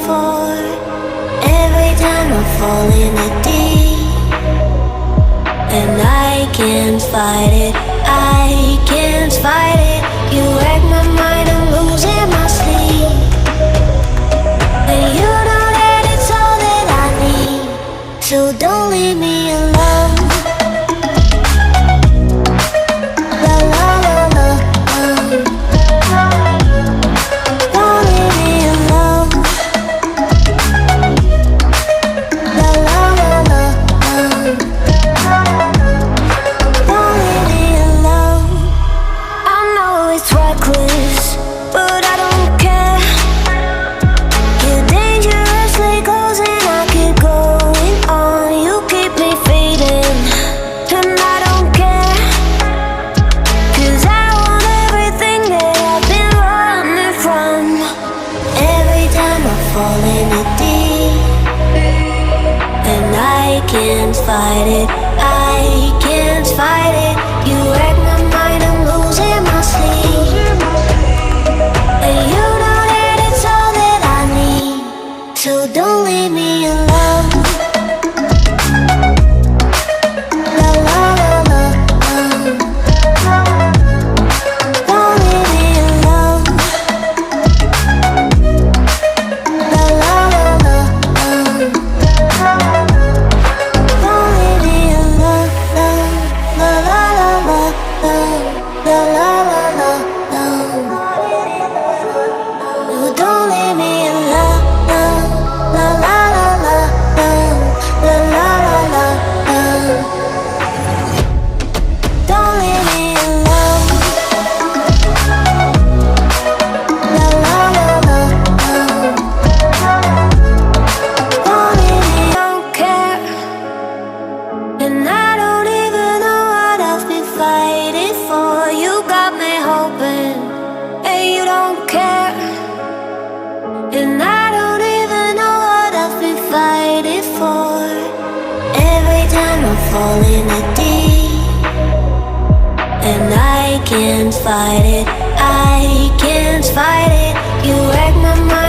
for. Every time I fall in it deep, and I can't fight it, I can't fight it. You wreck my mind, I'm losing my sleep. And you know that it's all that I need, so don't leave me alone. La la la la, don't leave me alone. La la la la, don't leave me alone. I know it's reckless, but I don't care. You're dangerously close and I keep going on. You keep me fading, and I don't care, 'cause I want everything that I've been running from. Every time I fall in it deep, and I can't fight it, I can't fight it. You wreck my mind, I'm losing my sleep. And you know that it's all that I need, so don't leave me alone. La la la la, don't leave me alone. La la la la, don't leave me alone. La la la la, la la la la, no, don't leave me alone. La la la la, la la la la, don't leave me alone. La la la la, don't leave me. Don't care, and I don't even know what I've been fighting for. You got me hoping, and you don't care, and I don't even know what I've been fighting for. Every time I fall in it deep, and I can't fight it, I can't fight it. You wreck my mind,